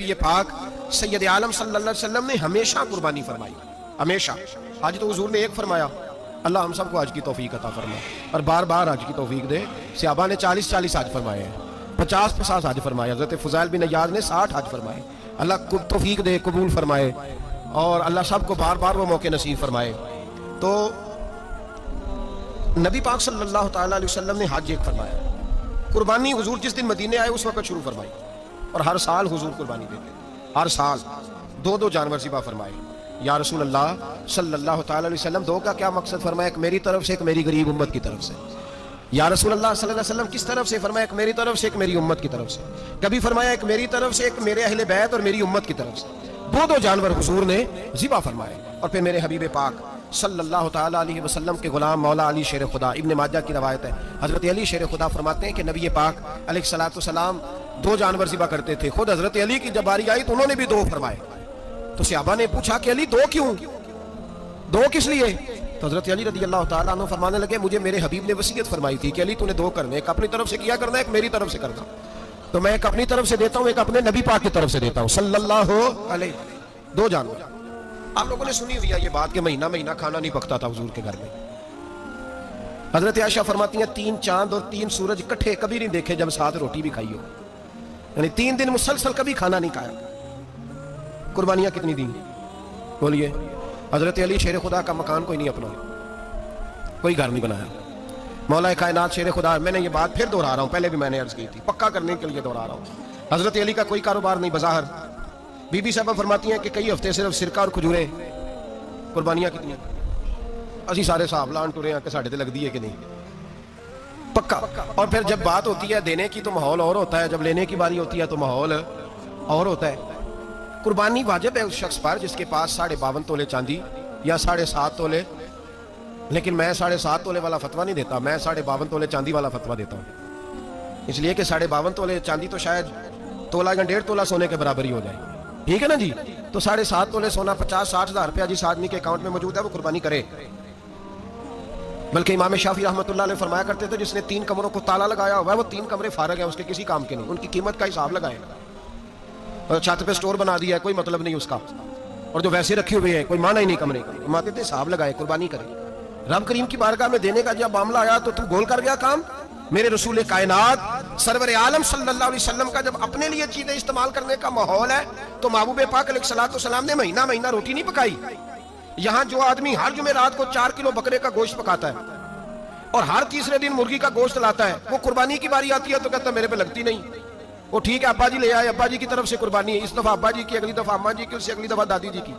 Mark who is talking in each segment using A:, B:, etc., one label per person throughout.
A: یہ پاک سید عالم صلی اللہ علیہ وسلم نے ہمیشہ قربانی فرمائی، ہمیشہ۔ آج تو حضور نے ایک فرمایا، اللہ ہم سب کو حج کی توفیق عطا فرمائے اور بار بار حج کی توفیق دے۔ صحابہ نے 40 حج فرمائے ہیں، 50 حج فرمائے، حضرت فضیل بن عیاض نے 60 حج فرمائے۔ اللہ کو توفیق دے، قبول فرمائے، اور اللہ سب کو بار بار وہ موقع نصیب فرمائے۔ تو نبی پاک صلی اللہ تعالیٰ علیہ وسلم نے حج ایک فرمایا، قربانی حضور جس دن مدینے آئے اس وقت شروع فرمائی، اور ہر سال حضور قربانی دیتے، ہر سال 2 جانور ذبح فرمائے۔ یا رسول اللہ صلی اللہ تعالیٰ علیہ وسلم، 2 کا کیا مقصد فرمایا؟ ایک میری طرف سے، ایک میری غریب امت کی طرف سے۔ یا رسول اللہ صلی اللہ علیہ وسلم کس طرف سے فرمایا؟ ایک میری طرف سے، ایک میری امت کی طرف سے۔ کبھی فرمایا ایک میری طرف سے، ایک میرے اہل بیت اور میری امت کی طرف سے۔ 2 جانور حضور نے ذبح فرمائے، اور پھر میرے حبیب پاک صلی اللہ تعالیٰ علیہ وسلم کے غلام مولا علی شیر خدا، ابن ماجہ کی روایت ہے، حضرت علی شیر خدا فرماتے ہیں کہ نبی پاک علیہ الصلوۃ والسلام 2 جانور ذبح کرتے تھے۔ خود حضرت علی کی جب باری آئی تو انہوں نے بھی 2 فرمائے۔ تو صحابہ نے پوچھا کہ علی 2 کیوں؟ 2 کس لیے؟ تو حضرت علی رضی اللہ تعالیٰ عنہ فرمانے لگے مجھے میرے حبیب نے وصیت فرمائی تھی کہ علی تو نے 2 کرنے، ایک اپنی طرف سے کیا کرنا، ایک میری طرف سے کرنا۔ تو میں ایک اپنی طرف سے دیتا ہوں، ایک اپنے نبی پاک کی طرف سے دیتا ہوں صلی اللہ علیہ۔ 2 جانور۔ آپ لوگوں نے سنی ہوئی ہے یہ بات کہ مہینہ مہینہ کھانا نہیں پکتا تھا حضور کے گھر میں۔ حضرت عائشہ فرماتی ہیں 3 چاند اور 3 سورج اکٹھے کبھی نہیں دیکھے جب ساتھ روٹی بھی کھائی ہو، یعنی 3 دن مسلسل کبھی کھانا نہیں کھایا۔ قربانیاں کتنی دیں بولیے؟ حضرت علی شیر خدا کا مکان کوئی نہیں اپنا، کوئی گھر نہیں بنایا۔ مولا کائنات شیر خدا، میں نے یہ بات پھر دہرا رہا ہوں، پہلے بھی میں نے عرض کی تھی، پکا کرنے کے لیے دہرا رہا ہوں۔ حضرت علی کا کوئی کاروبار نہیں بظاہر۔ بی بی صاحبہ فرماتی ہیں کہ کئی ہفتے صرف سرکہ اور کھجوریں۔ قربانیاں کتنی؟ اسی سارے صاحب لان ٹورے ہیں کہ ساڑھے تے لگ دی ہے کہ نہیں، پکا۔ اور پھر جب بات ہوتی ہے دینے کی تو ماحول اور ہوتا ہے، جب لینے کی باری ہوتی ہے تو ماحول اور ہوتا ہے۔ قربانی واجب ہے اس شخص پر جس کے پاس 52.5 تولے چاندی یا 7.5 تولے، لیکن میں 7.5 تولے والا فتویٰ نہیں دیتا، میں 52.5 تولے چاندی والا فتویٰ دیتا ہوں، اس لیے کہ 52.5 تولے چاندی تو شاید تولہ یا 1.5 تولہ سونے کے برابر ہی ہو جائے، ٹھیک ہے نا جی؟ تو 7.5 تولے سونا 50-60 ہزار روپیہ جس آدمی کے اکاؤنٹ میں موجود ہے وہ قربانی کرے۔ بلکہ امام شافعی رحمۃ اللہ علیہ فرمایا کرتے تھے جس نے 3 کمروں کو تالا لگایا ہوا ہے وہ 3 کمرے فارغ ہیں، اس کے کسی کام کے نہیں، ان کی قیمت کا حساب لگائیں۔ اور چھت پہ سٹور بنا دیا ہے، کوئی مطلب نہیں اس کا، اور جو ویسے رکھے ہوئے ہیں کوئی معنی ہی نہیں کمرے کا، فرماتے تھے حساب لگائے، قربانی کرے۔ رب کریم کی بارگاہ میں دینے کا جب معاملہ آیا تو تم گول کر گیا کام۔ میرے رسول کائنات سرور عالم صلی اللہ علیہ وسلم کا جب اپنے لیے چیزیں استعمال کرنے کا ماحول ہے تو محبوب پاک علیہ الصلوۃ والسلام نے مہینہ مہینہ روٹی نہیں پکائی۔ یہاں جو آدمی ہر جمعرات کو 4 کلو بکرے کا گوشت پکاتا ہے اور ہر تیسرے دن مرغی کا گوشت لاتا ہے، وہ قربانی کی باری آتی ہے تو کہتا ہے میرے پہ لگتی نہیں۔ وہ ٹھیک ہے ابا جی لے آئے، ابا جی کی طرف سے قربانی ہے، اس دفعہ ابا جی کی، اگلی دفعہ اماں جی کی، اس سے اگلی دفعہ دادی جی کی۔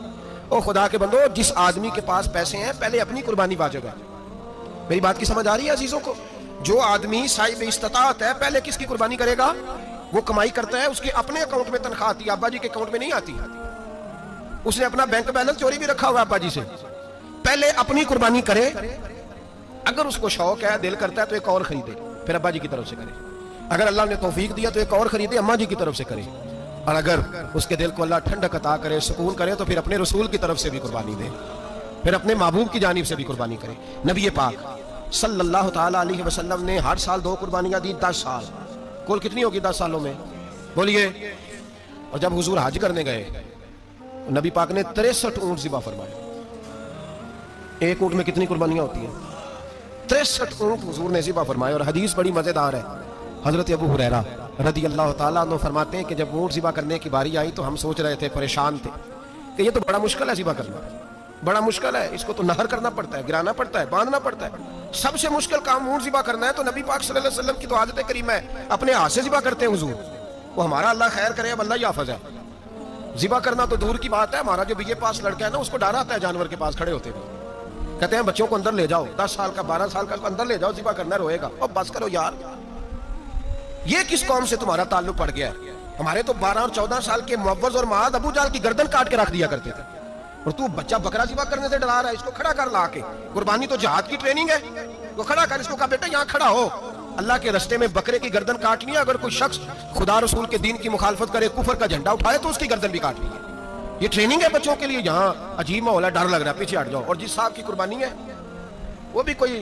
A: او خدا کے بندو، جس آدمی کے پاس پیسے ہیں پہلے اپنی قربانی واجب ہے۔ میری بات کی سمجھ آ رہی ہے عزیزوں کو؟ جو آدمی صاحب استطاعت ہے پہلے کس کی قربانی کرے گا؟ وہ کمائی کرتا ہے، اس کے اپنے اکاؤنٹ میں تنخواہ آتی ہے، ابا جی کے اکاؤنٹ میں نہیں آتی۔ اس نے اپنا بینک بیلنس چوری بھی رکھا ہوا ابا جی سے، پہلے اپنی قربانی کرے۔ اگر اس کو شوق ہے، دل کرتا ہے تو ایک اور خریدے، پھر ابا جی کی طرف سے کرے۔ اگر اللہ نے توفیق دیا تو ایک اور خریدے، اماں جی کی طرف سے کرے۔ اور اگر اس کے دل کو اللہ ٹھنڈک عطا کرے، سکون کرے، تو پھر اپنے رسول کی طرف سے بھی قربانی دے، پھر اپنے محبوب کی جانب سے بھی قربانی کرے۔ نبی پاک صلی اللہ تعالیٰ علیہ وسلم نے ہر سال 2 قربانیاں دی، 10 سال۔ کل کتنی ہوگی 10 سالوں میں بولیے؟ اور جب حضور حج کرنے گئے نبی پاک نے 63 اونٹ ذبح فرمائے۔ ایک اونٹ میں کتنی قربانیاں ہوتی ہیں؟ 63 اونٹ حضور نے ذبح فرمائے۔ اور حدیث بڑی مزیدار ہے، حضرت ابو ہریرہ رضی اللہ تعالیٰ عنہ فرماتے ہیں کہ جب اونٹ ذبح کرنے کی باری آئی تو ہم سوچ رہے تھے، پریشان تھے کہ یہ تو بڑا مشکل ہے ذبح کرنا، بڑا مشکل ہے، اس کو تو نہر کرنا پڑتا ہے، گرانا پڑتا ہے، باندھنا پڑتا ہے، سب سے مشکل کام اونٹ ذبح کرنا ہے۔ تو نبی پاک صلی اللہ علیہ وسلم کی تو عادت کریمہ ہے، اپنے ہاتھ سے ذبح کرتے ہیں حضور۔ وہ ہمارا اللہ خیر کرے، اب اللہ ہی حافظ ہے، ذبح کرنا تو دور کی بات ہے۔ ہمارا جو BA پاس لڑکا ہے نا، اس کو ڈر آتا ہے جانور کے پاس کھڑے ہوتے ہیں، کہتے ہیں بچوں کو اندر لے جاؤ، 10 سال کا 12 سال کا اندر لے جاؤ، ذبح کرنا روئے گا۔ اور بس کرو یار، یہ کس قوم سے تمہارا تعلق پڑ گیا ہے؟ ہمارے تو 12 اور 14 سال کے معوذ اور معاذ ابو جہل کی گردن کاٹ کے رکھ دیا کرتے تھے، اور تو بچہ بکرا ذبح کرنے سے ڈرا رہا ہے؟ اس کو کھڑا کر لا کے، قربانی تو جہاد کی ٹریننگ ہے، وہ کھڑا کر، اس کو کہا بیٹا یہاں کھڑا ہو، اللہ کے رستے میں بکرے کی گردن کاٹنی ہے۔ اگر کوئی شخص خدا رسول کے دین کی مخالفت کرے، کفر کا جھنڈا اٹھائے تو اس کی گردن بھی کاٹنی ہے۔ یہ ٹریننگ ہے بچوں کے لیے۔ یہاں عجیب ماحول ہے، ڈر لگ رہا ہے، پیچھے ہٹ جاؤ۔ اور جس صاحب کی قربانی ہے وہ بھی کوئی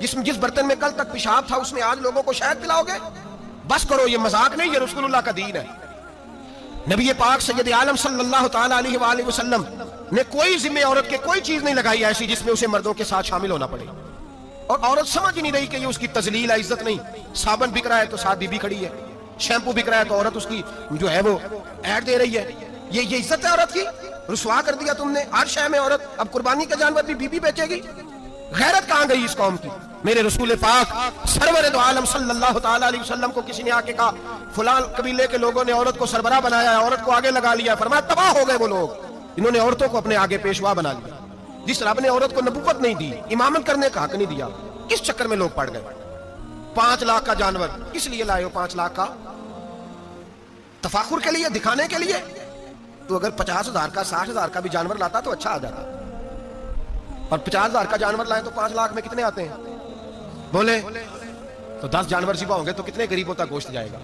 A: جس برتن میں کل تک پیشاب تھا اس میں آج لوگوں کو شہد پلاؤ گے؟ بس کرو، یہ مذاق نہیں، یہ رسول اللہ کا دین ہے۔ نبی پاک سید عالم صلی اللہ تعالی علیہ وآلہ وسلم نے کوئی ذمہ عورت کے کوئی چیز نہیں لگائی ایسی جس میں اسے مردوں کے ساتھ شامل ہونا پڑے، اور عورت سمجھ نہیں رہی کہ یہ اس کی تذلیل ہے، عزت نہیں۔ صابن بک رہا ہے تو ساتھ بی بی کھڑی ہے، شیمپو بک رہا ہے تو عورت اس کی جو ہے وہ ایڈ دے رہی ہے۔ یہ عزت ہے عورت کی؟ رسوا کر دیا تم نے ہر شے میں عورت۔ اب قربانی کا جانور بھی بی بی بیچے گی؟ غیرت کہاں گئی اس قوم کی؟ میرے رسول پاک سرور دو عالم صلی اللہ تعالی علیہ وسلم کو کسی نے آ کے کہا فلاں قبیلے کے لوگوں نے عورت کو سربراہ بنایا ہے، عورت کو آگے لگا لیا، فرمایا تباہ ہو گئے وہ لوگ، انہوں نے عورتوں کو اپنے آگے پیشوا بنا لیا۔ جس رب نے عورت کو نبوت نہیں دی، امامت کرنے کا حق نہیں دیا، اس چکر میں لوگ پڑ گئے۔ 5 لاکھ کا جانور کس لیے لائے ہو؟ 5 لاکھ کا تفاخر کے لیے، دکھانے کے لیے؟ تو اگر 50,000 کا 60,000 کا بھی جانور لاتا تو اچھا آ جاتا، اور 50,000 کا جانور لائیں تو 5 لاکھ میں کتنے آتے ہیں بولے؟ تو 10 جانور ذبح ہوں گے تو کتنے غریبوں تک گوشت جائے گا،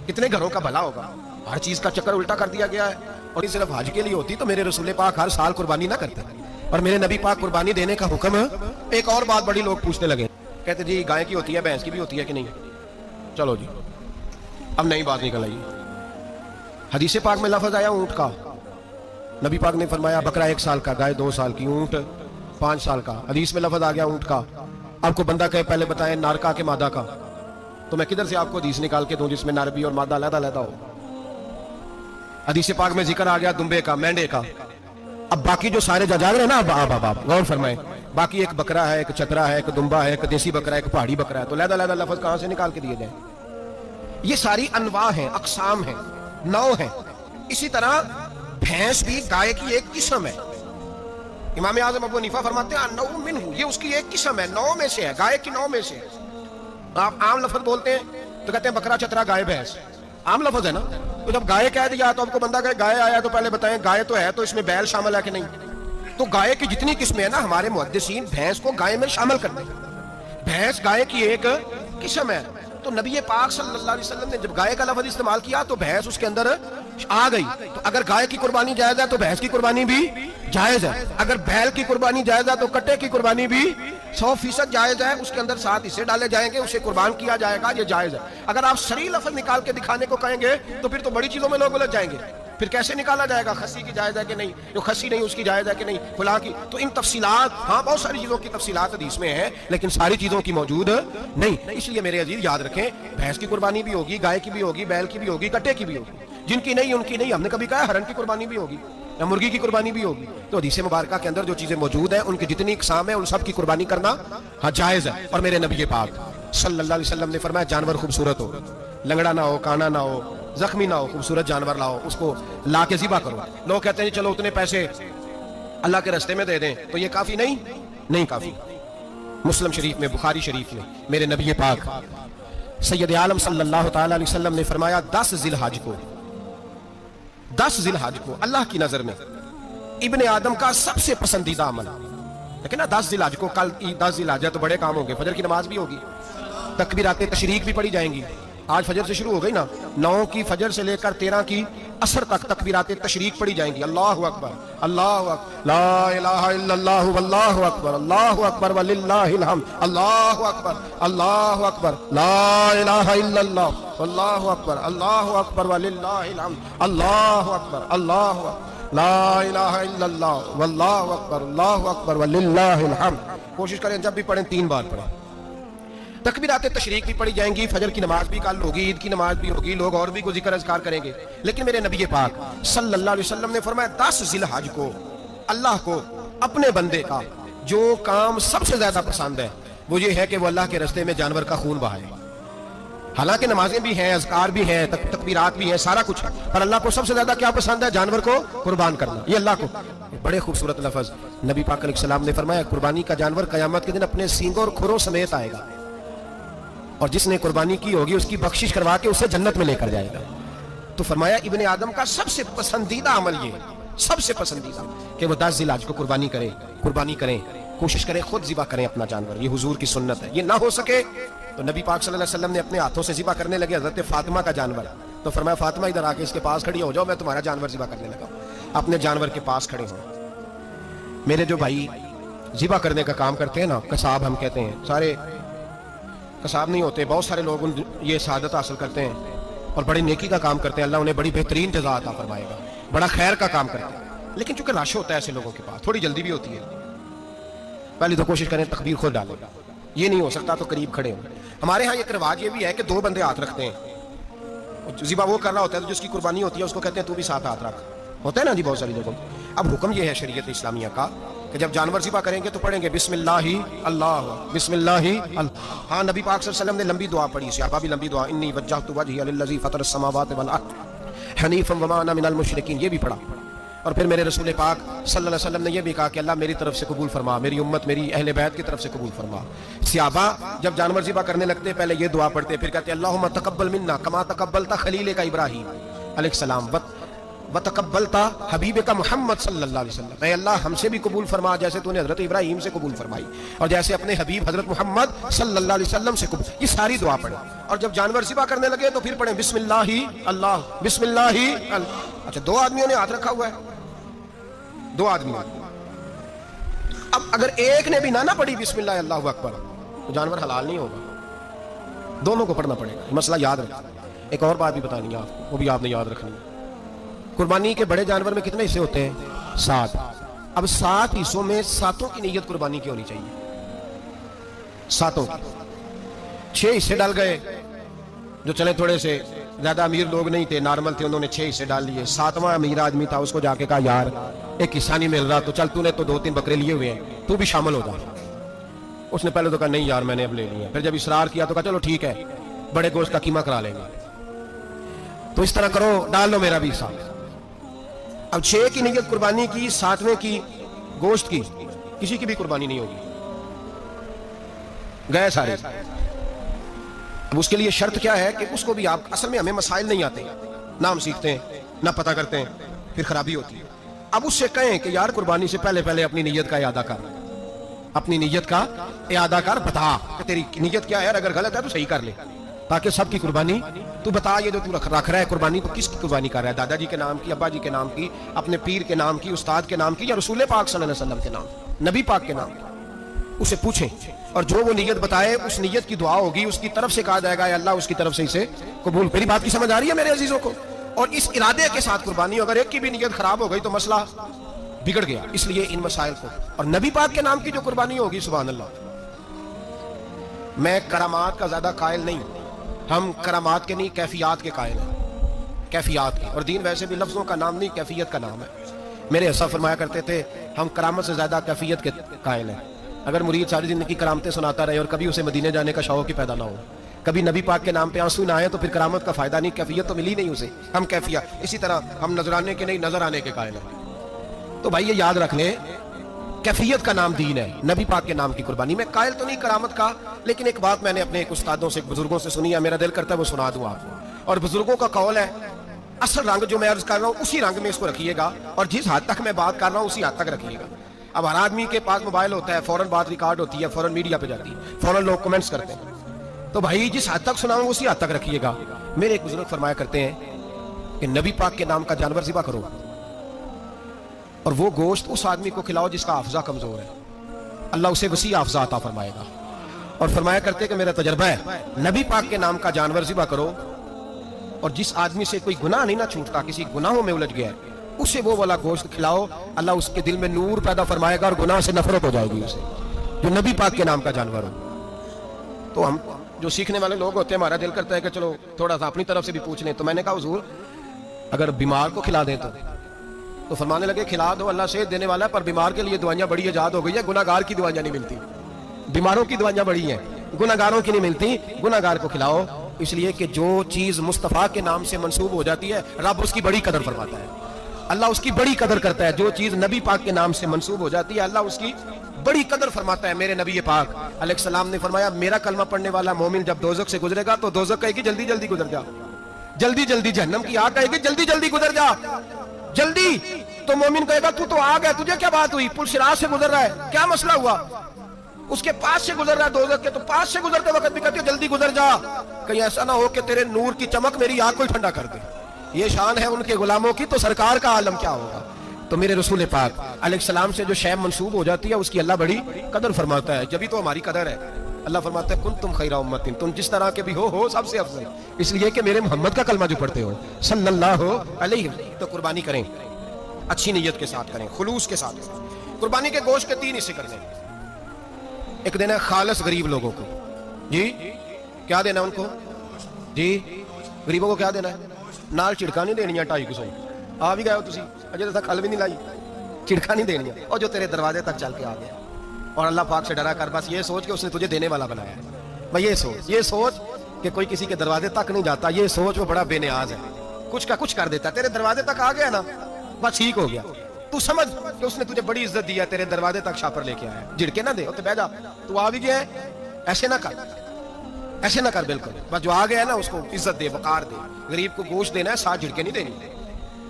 A: کتنے گھروں کا بھلا ہوگا؟ ہر چیز کا چکر الٹا کر دیا گیا ہے۔ اور یہ صرف حج کے لیے ہوتی تو میرے رسول پاک ہر سال قربانی نہ کرتے، اور میرے نبی پاک قربانی دینے کا حکم ہے۔ ایک اور بات بڑی لوگ پوچھنے لگے، کہتے جی گائے کی ہوتی ہے، بھینس کی بھی ہوتی ہے کہ نہیں؟ چلو جی اب نئی بات نکل آئی۔ حدیث پاک میں لفظ آیا اونٹ کا، نبی پاک نے فرمایا بکرا 1 سال کا، گائے 2 سال کی، اونٹ 5 سال کا۔ حدیث میں لفظ آ گیا اونٹ کا۔ آپ کو بندہ کہے پہلے بتائیں نر کا کہ مادہ کا، تو میں کدھر سے آپ کو حدیث نکال کے دوں جس میں نر بھی اور مادہ علیحدہ علیحدہ ہو؟ حدیث پاک میں ذکر آ گیا دمبے کا، مینڈے کا۔ اب باقی جو سارے جاگ رہے ہیں نا، آپ غور فرمائیں، باقی ایک بکرا ہے، ایک چترا ہے، ایک دمبا ہے، ایک دیسی بکرا ہے، ایک پہاڑی بکرا ہے، تو علیحدہ علیحدہ لفظ کہاں سے نکال کے دیے جائیں؟ یہ ساری انواع ہیں، اقسام ہیں، نوع ہیں۔ اسی طرح بھینس بھی گائے کی ایک قسم ہے۔ امام اعظم ابو حنیفہ فرماتے ہیں نوع منہ، یہ اس کی ایک قسم ہے، نوع میں سے ہے، گائے کی نوع میں سے ہے۔ آپ عام لفظ بولتے ہیں تو کہتے ہیں بکرا چترا گائے بھینس، عام لفظ ہے نا۔ تو جب گائے کہہ دیا تو آپ کو بندہ کہے گائے آیا تو پہلے بتائیں گائے تو ہے تو اس میں بیل شامل ہے کہ نہیں؟ تو گائے کی جتنی قسمیں ہیں نا، ہمارے محدثین بھینس کو گائے میں شامل کرتے ہیں، بھینس گائے کی ایک قسم ہے۔ تو نبی پاک صلی اللہ علیہ وسلم نے جب گائے کا لفظ استعمال کیا تو بھینس اس کے اندر آ گئی۔ تو اگر گائے کی قربانی جائز ہے تو بھینس کی قربانی بھی جائز ہے، اگر بیل کی قربانی جائز ہے تو کٹے کی قربانی بھی 100% جائز ہے، اس کے اندر 7 حصے ڈالے جائیں گے، اسے قربان کیا جائے گا، یہ جائز ہے۔ اگر آپ صریح لفظ نکال کے دکھانے کو کہیں گے تو پھر تو بڑی چیزوں میں لوگ الجھ جائیں گے۔ پھر کیسے نکالا جائے گا خسی کی جائز ہے کہ نہیں، جو خسی نہیں اس کی جائز ہے کہ نہیں، فلاں کی؟ تو ان تفصیلات، ہاں بہت ساری چیزوں کی تفصیلات حدیث میں ہیں لیکن ساری چیزوں کی موجود نہیں۔ اس لیے میرے عزیز یاد رکھیں، بھینس کی قربانی بھی ہوگی، گائے کی بھی ہوگی، بیل کی بھی ہوگی، کٹے کی بھی ہوگی، جن کی نہیں ان کی نہیں۔ ہم نے کبھی کہا ہرن کی قربانی بھی ہوگی یا مرغی کی قربانی بھی ہوگی۔ تو حدیث مبارکہ کے اندر جو چیزیں موجود ہیں ان کی جتنی اقسام ہیں ان سب کی قربانی کرنا ہاں جائز ہے۔ اور میرے نبی پاک صلی اللہ علیہ وسلم نے فرمایا جانور خوبصورت ہو، لنگڑا نہ ہو، کانا نہ ہو، زخمی نہ ہو، خوبصورت جانور لاؤ، اس کو لا کے ذبح کرو۔ لوگ کہتے ہیں چلو اتنے پیسے اللہ کے راستے میں دے دیں، تو یہ کافی نہیں کافی۔ مسلم شریف میں، بخاری شریف میں میرے نبی پاک سید عالم صلی اللہ تعالی علیہ وسلم نے فرمایا 10 ذی الحج کو اللہ کی نظر میں ابن آدم کا سب سے پسندیدہ عمل، لیکن نا 10 ذی الحج کو، کل 10 ذی الحج ہے تو بڑے کام ہوں گے، فجر کی نماز بھی ہوگی، تکبیرات تشریق بھی پڑھی جائیں گی۔ آج فجر سے شروع ہو گئی نا، 9 کی فجر سے لے کر 13 کی عصر تک تکبیرات تشریق پڑھی جائیں گی۔ اللہ اکبر، اللہ اکبر، لا الہ الا اللہ، واللہ اکبر، اللہ اکبر وللہ الحمد، اللہ اکبر، اللہ اکبر، لا الہ الا اللہ، واللہ اکبر، اللہ اکبر وللہ الحمد، اللہ اکبر، اللہ اکبر، لا الہ الا اللہ، واللہ اکبر، اللہ اکبر وللہ الحمد۔ کوشش کریں جب بھی پڑھیں 3 بار پڑھیں۔ تکبیرات تشریق بھی پڑھی جائیں گی، فجر کی نماز بھی کل ہوگی، عید کی نماز بھی ہوگی، لوگ اور بھی کوئی ذکر اذکار کریں گے۔ لیکن میرے نبی پاک صلی اللہ علیہ وسلم نے فرمایا 10 ذی الحج کو اللہ کو اپنے بندے کا جو کام سب سے زیادہ پسند ہے وہ یہ ہے کہ وہ اللہ کے راستے میں جانور کا خون بہائے۔ حالانکہ نمازیں بھی ہیں، اذکار بھی ہیں، تکبیرات بھی ہیں، سارا کچھ ہے، پر اللہ کو سب سے زیادہ کیا پسند ہے؟ جانور کو قربان کرنا۔ یہ اللہ کو بڑے خوبصورت لفظ نبی پاک علیہ السلام نے فرمایا قربانی کا جانور قیامت کے دن اپنے سینگوں اور کھروں سمیت آئے گا، اور جس نے قربانی کی ہوگی اس کی بخشش کروا کے اسے جنت میں لے کر جائے گا۔ تو فرمایا ابن آدم کا سب سے پسندیدہ عمل یہ، سب سے پسندیدہ، کہ وہ 10 ذی الحج کو قربانی کریں، کوشش کریں خود ذبح کریں اپنا جانور۔ یہ حضور کی سنت ہے۔ یہ نہ ہو سکے تو نبی پاک صلی اللہ علیہ وسلم نے اپنے ہاتھوں سے ذبح کرنے لگے حضرت فاطمہ کا جانور، تو فرمایا فاطمہ ادھر آ کے اس کے پاس کھڑی ہو جاؤ، میں تمہارا جانور ذبح کرنے لگا۔ اپنے جانور کے پاس کھڑے ہوں۔ میرے جو بھائی ذبح کرنے کا کام کرتے ہیں نا، قصاب ہم کہتے ہیں، سارے قصاب نہیں ہوتے، بہت سارے لوگ یہ سعادت حاصل کرتے ہیں اور بڑی نیکی کا کام کرتے ہیں، اللہ انہیں بڑی بہترین جزا عطا فرمائے گا، بڑا خیر کا کام کرتے ہیں، لیکن چونکہ رش ہوتا ہے ایسے لوگوں کے پاس، تھوڑی جلدی بھی ہوتی ہے، پہلے تو کوشش کریں تکبیر خود ڈالیں، یہ نہیں ہو سکتا تو قریب کھڑے ہوں۔ ہمارے ہاں ایک رواج یہ بھی ہے کہ 2 بندے ہاتھ رکھتے ہیں، ذبح وہ کر رہا ہوتا ہے تو جس کی قربانی ہوتی ہے اس کو کہتے ہیں تو بھی ساتھ ہاتھ رکھ، ہوتا ہے نا جی بہت ساری جگہوں۔ اب حکم یہ ہے شریعت اسلامیہ کا کہ جب جانور ذبح کریں گے تو پڑھیں گے بسم اللہ اللہ، بسم اللہ اللہ۔ ہاں نبی پاک صلی اللہ علیہ وسلم نے لمبی دعا پڑھی، صحابہ بھی لمبی دعا، انی وجہت وجہی للذی فطر السماوات والارض حنیفا وما انا من المشرکین، یہ بھی پڑھا۔ اور پھر میرے رسول پاک صلی اللہ علیہ وسلم نے یہ بھی کہا کہ اللہ میری طرف سے قبول فرما، میری امت میری اہل بیت کی طرف سے قبول فرما۔ صحابہ جب جانور ذبح کرنے لگتے پہلے یہ دعا پڑھتے، پھر کہتے اللہم تقبل منا کما تقبلت خلیلک ابراہیم علیہ السلام وتقبلت حبیبک محمد صلی اللہ علیہ وسلم، اے اللہ ہم سے بھی قبول فرما جیسے تو نے حضرت ابراہیم سے قبول فرمائی اور جیسے اپنے حبیب حضرت محمد صلی اللہ علیہ وسلم سے قبول۔ یہ ساری دعا پڑھیں اور جب جانور ذبح کرنے لگے تو پھر پڑھیں بسم اللہ اللہ، بسم اللہ اللہ۔ اچھا 2 آدمیوں نے ہاتھ رکھا ہوا ہے، 2 آدمی، اب اگر ایک نے بھی نہ پڑھی بسم اللہ اللہ اکبر تو جانور حلال نہیں ہوگا، دونوں کو پڑھنا پڑے گا، مسئلہ یاد رکھنا۔ ایک اور بات بھی بتانی ہے آپ کو، وہ بھی آپ نے یاد رکھنی ہے۔ قربانی کے بڑے جانور میں کتنے حصے ہوتے ہیں؟ 7۔ اب 7 حصوں میں 7 کی نیت قربانی کی ہونی چاہیے، 7 کی۔ 6 حصے ڈال گئے، جو چلے تھوڑے سے زیادہ امیر لوگ نہیں تھے، نارمل تھے، انہوں نے 6 حصے ڈال لیے۔ 7واں امیر آدمی تھا، اس کو جا کے کہا یار ایک حصہ نہیں مل رہا تو چل تو نے تو 2-3 بکرے لیے ہوئے ہیں تو بھی شامل ہو جا۔ اس نے پہلے تو کہا نہیں یار میں نے اب لے لیا، پھر جب اصرار کیا تو کہا چلو ٹھیک ہے بڑے گوشت کا قیمہ کرا لیں گے، تو اس طرح کرو ڈال لو میرا بھی حصہ۔ اب 6 کی نیت قربانی کی، 7ویں کی گوشت کی، کسی کی بھی قربانی نہیں ہوگی، گئے سارے۔ اب اس کے لیے شرط کیا ہے کہ اس کو بھی آپ، اصل میں ہمیں مسائل نہیں آتے، نہ ہم سیکھتے ہیں نہ پتہ کرتے ہیں، پھر خرابی ہوتی ہے۔ اب اس سے کہیں کہ یار قربانی سے پہلے اپنی نیت کا اعادہ کر، اپنی نیت کا اعادہ کر، بتا کہ تیری نیت کیا ہے، اگر غلط ہے تو صحیح کر لے، تاکہ سب کی قربانی تو بتا۔ یہ جو تو رکھ رہا ہے قربانی تو کس کی قربانی کر رہا ہے؟ دادا جی کے نام کی، ابا جی کے نام کی، اپنے پیر کے نام کی، استاد کے نام کی، یا رسول پاک صلی اللہ علیہ وسلم کے نام، نبی پاک کے نام کی؟ اسے پوچھیں اور جو وہ نیت بتائے اس نیت کی دعا ہوگی، اس کی طرف سے کہا جائے گا یا اللہ اس کی طرف سے اسے قبول۔ میری بات کی سمجھ آ رہی ہے میرے عزیزوں کو؟ اور اس ارادے کے ساتھ قربانی، اگر ایک کی بھی نیت خراب ہو گئی تو مسئلہ بگڑ گیا۔ اس لیے ان مسائل کو، اور نبی پاک کے نام کی جو قربانی ہوگی سبحان اللہ۔ میں کرامات کا زیادہ قائل نہیں، ہم کرامات کے نہیں کیفیات کے قائل ہیں، کیفیات کے، اور دین ویسے بھی لفظوں کا نام نہیں کیفیت کا نام ہے۔ میرے حصہ فرمایا کرتے تھے ہم کرامت سے زیادہ کیفیت کے قائل ہیں۔ اگر مرید ساری زندگی کرامتیں سناتا رہے اور کبھی اسے مدینے جانے کا شوق ہی پیدا نہ ہو، کبھی نبی پاک کے نام پہ آنسو نہ آئے تو پھر کرامت کا فائدہ نہیں، کیفیت تو ملی نہیں اسے، ہم کیفیت۔ اسی طرح ہم نظرانے کے نہیں نظر آنے کے قائل ہیں۔ تو بھائی یہ یاد رکھ لیں کیفیت کا نام دین ہے، نبی پاک کے نام کی قربانی۔ میں قائل تو نہیں کرامت کا، لیکن ایک بات میں نے اپنے ایک استادوں سے، ایک بزرگوں سے سنی ہے، میرا دل کرتا ہے وہ سنا دوں آپ کو۔ اور بزرگوں کا قول ہے اصل رنگ جو میں عرض کر رہا ہوں اسی رنگ میں اس کو رکھیے گا، اور جس حد تک میں بات کر رہا ہوں اسی حد تک رکھیے گا۔ اب ہر آدمی کے پاس موبائل ہوتا ہے، فوراً بات ریکارڈ ہوتی ہے، فوراً میڈیا پہ جاتی ہے، فوراً لوگ کمنٹس کرتے ہیں، تو بھائی جس حد تک سناؤں اسی حد تک رکھیے گا۔ میرے ایک بزرگ فرمایا کرتے ہیں کہ نبی پاک کے نام کا جانور ذبح کرو اور وہ گوشت اس آدمی کو کھلاؤ جس کا حافظہ کمزور ہے، اللہ اسے وسیع حافظہ عطا فرمائے گا۔ اور فرمایا کرتے کہ میرا تجربہ ہے، نبی پاک کے نام کا جانور ذبح کرو اور جس آدمی سے کوئی گناہ نہیں نہ چھوٹتا، کسی گناہوں میں الجھ گیا ہے، اسے وہ والا گوشت کھلاؤ، اللہ اس کے دل میں نور پیدا فرمائے گا اور گناہ سے نفرت ہو جائے گی اسے، جو نبی پاک کے نام کا جانور ہو۔ تو ہم جو سیکھنے والے لوگ ہوتے ہیں ہمارا دل کرتا ہے کہ چلو تھوڑا سا اپنی طرف سے بھی پوچھ لیں، تو میں نے کہا حضور اگر بیمار کو کھلا دیں تو فرمانے لگے کھلا دو، اللہ صحت دینے والا ہے، پر بیمار کے لیے دوائیاں بڑی ایجاد ہو گئی ہیں، گناہ گار کی دوائیاں نہیں ملتی، بیماروں کی دوائیاں بڑی ہیں، گناہ گاروں کی نہیں ملتی، گناہ گار کو کھلاؤ، اس لیے کہ جو چیز مصطفیٰ کے نام سے منسوب ہو جاتی ہے رب اس کی بڑی قدر فرماتا ہے، اللہ اس کی بڑی قدر کرتا ہے۔ جو چیز نبی پاک کے نام سے منسوب ہو جاتی ہے اللہ اس کی بڑی قدر فرماتا ہے۔ میرے نبی پاک علیہ السلام نے فرمایا میرا کلمہ پڑھنے والا مومن جب دوزخ سے گزرے گا تو دوزخ کہے گی جلدی جلدی گزر جا، جلدی جلدی، جہنم کی آگ کہے گی جلدی جلدی گزر جا، جلدی، تو مومن کہے گا تو آ گیا، تجھے کیا بات ہوئی، پل صراط سے گزر رہا ہے، کیا مسئلہ ہوا، اس کے پاس سے گزر رہا ہے دوزخ کے، تو پاس سے گزرتے وقت بھی کہتے ہیں جلدی گزر جا، کہیں ایسا نہ ہو کہ تیرے نور کی چمک میری آنکھ کو ٹھنڈا کر دے۔ یہ شان ہے ان کے غلاموں کی، تو سرکار کا عالم کیا ہوگا۔ تو میرے رسول پاک علیہ السلام سے جو شے منسوب ہو جاتی ہے اس کی اللہ بڑی قدر فرماتا ہے، جبھی تو ہماری قدر ہے۔ اللہ فرماتا ہے کنتم خیر امت، تم جس طرح کے بھی ہو سب سے افضل، اس لیے کہ میرے محمد کا کلمہ جو پڑھتے ہو صلی اللہ علیہ وسلم۔ تو قربانی کریں، اچھی نیت کے ساتھ کریں، خلوص کے ساتھ کریں۔ قربانی کے گوشت کے 3 حصے کرنے ہیں۔ ایک دینا ہے خالص غریب لوگوں کو، جی کیا دینا ہے ان کو؟ جی غریبوں کو کیا دینا ہے؟ نال چڑکا نہیں دینی ہے 250 آ بھی گئے ہو تسی اجے تک کھل بھی نہیں لائی، چڑکا نہیں دینی ہے، اور جو تیرے دروازے تک چل کے آ گیا، اور اللہ پاک سے ڈرا کر بس یہ سوچ کہ اس نے تجھے دینے والا بنایا ہے۔ میں یہ سوچ کہ کوئی کسی کے دروازے تک نہیں جاتا، یہ سوچ وہ بڑا بے نیاز ہے، کچھ کا کچھ کر دیتا ہے، تیرے دروازے تک آ گیا نا بس ٹھیک ہو گیا۔ تو سمجھ کہ اس نے تجھے بڑی عزت دی ہے، تیرے دروازے تک شاپر لے کے آیا ہے، جھڑکے نہ دے، تو بیٹھ جا، تو آ بھی گیا ہے، ایسے نہ کر، ایسے نہ کر، بالکل بس جو آ گیا ہے نا اس کو عزت دے، وقار دے۔ غریب کو گوشت دینا ہے، 7 جھڑکے نہیں دینی۔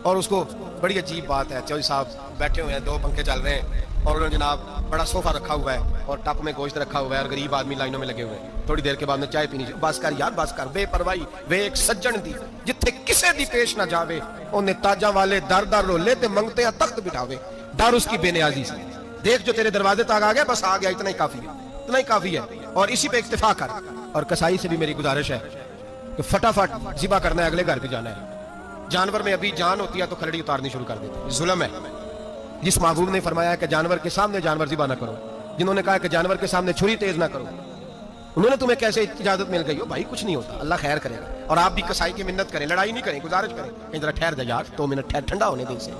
A: اور اس کو بڑی عجیب بات ہے، چودھری صاحب بیٹھے ہوئے ہیں، 2 پنکھے چل رہے ہیں، اور انہوں نے جناب بڑا صوفہ رکھا ہوا ہے اور ٹپ میں گوشت رکھا ہوا ہے، اور غریب آدمی لائنوں میں لگے ہوئے ہیں، تھوڑی دیر کے بعد میں چائے پینی چاہیے۔ بس کر یار بس کر، بے پرواہی وے ایک سجن دی جتھے کسے دی پیش نہ جاوے، انہیں تاجاں والے در در رولے تے منگتے ہیں تخت بٹھاوے، ڈر اس کی بے نیازی سے۔ دیکھ جو تیرے دروازے تک آ گیا بس آ گیا، اتنا ہی کافی ہے، اتنا ہی کافی ہے، اور اسی پہ اکتفا کر۔ اور کسائی سے بھی میری گزارش ہے کہ فٹافٹ ذبح کرنا ہے، اگلے گھر بھی جانا ہے۔ جانور میں ابھی جان ہوتی ہے تو کھلڑی اتارنی شروع کر دیتے ہیں، ظلم ہے۔ جس محبوب نے فرمایا کہ جانور کے سامنے جانور ذبح نہ کرو، جنہوں نے کہا کہ جانور کے سامنے چھری تیز نہ کرو، انہوں نے تمہیں کیسے اجازت مل گئی ہو؟ بھائی کچھ نہیں ہوتا، اللہ خیر کرے گا۔ اور آپ بھی کسائی کی منت کریں، لڑائی نہیں کریں، گزارش کریں کہ ذرا ٹھہر جا یار، 2 منٹ ٹھہر، ٹھنڈا ہونے دے، اسے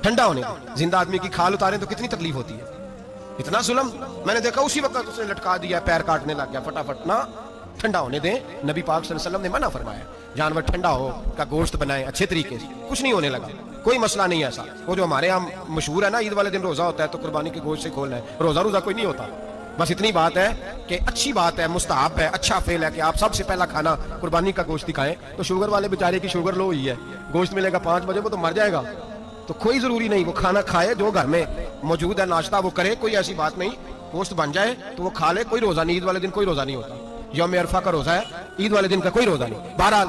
A: ٹھنڈا ہونے دے۔ زندہ آدمی کی کھال اتاریں تو کتنی تکلیف ہوتی ہے، اتنا ظلم میں نے دیکھا، اسی وقت اس نے لٹکا دیا، پیر کاٹنے لگ گیا، فٹافٹ نہ، ٹھنڈا ہونے دیں۔ نبی پاک صلی اللہ علیہ وسلم نے منع فرمایا جانور ٹھنڈا ہو کا گوشت بنائیں اچھے طریقے سے، کچھ نہیں ہونے لگا، کوئی مسئلہ نہیں ایسا۔ وہ جو ہمارے یہاں مشہور ہے نا، عید والے دن روزہ ہوتا ہے تو قربانی کے گوشت سے کھولنا ہے، روزہ کوئی نہیں ہوتا۔ بس اتنی بات ہے کہ اچھی بات ہے، مستحب ہے، اچھا فعل ہے کہ آپ سب سے پہلا کھانا قربانی کا گوشت دکھائیں۔ تو شوگر والے بیچارے کی شوگر لو ہوئی ہے، گوشت ملے گا 5 بجے، وہ تو مر جائے گا، تو کوئی ضروری نہیں، وہ کھانا کھائے جو گھر میں موجود ہے، ناشتہ وہ کرے، کوئی ایسی بات نہیں، گوشت بن جائے تو وہ کھا لے، کوئی روزہ نہیں، عید والے دن کوئی روزہ نہیں ہوتا، یوم عرفہ کا روزہ ہے، عید والے دن کا کوئی روزہ نہیں۔ بہرحال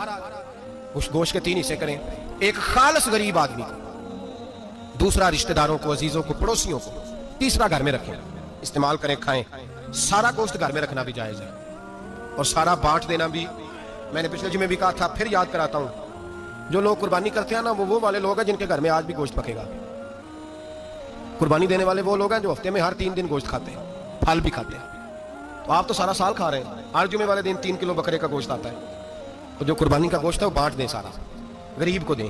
A: اس گوشت کے 3 حصے کریں، ایک خالص غریب آدمی کو، دوسرا رشتہ داروں کو، عزیزوں کو، پڑوسیوں کو، تیسرا گھر میں رکھیں، استعمال کریں، کھائیں۔ سارا گوشت گھر میں رکھنا بھی جائز ہے، اور سارا بانٹ دینا بھی۔ میں نے پچھلے جمعے بھی کہا تھا، پھر یاد کراتا ہوں، جو لوگ قربانی کرتے ہیں نا وہ والے لوگ ہیں جن کے گھر میں آج بھی گوشت پکے گا۔ قربانی دینے والے وہ لوگ ہیں جو ہفتے میں ہر 3 دن گوشت کھاتے ہیں، پھل بھی کھاتے ہیں۔ تو آپ تو سارا سال کھا رہے ہیں، ہر جمعے والے دن 3 کلو بکرے کا گوشت آتا ہے، تو جو قربانی کا گوشت ہے وہ بانٹ دیں، سارا غریب کو دیں۔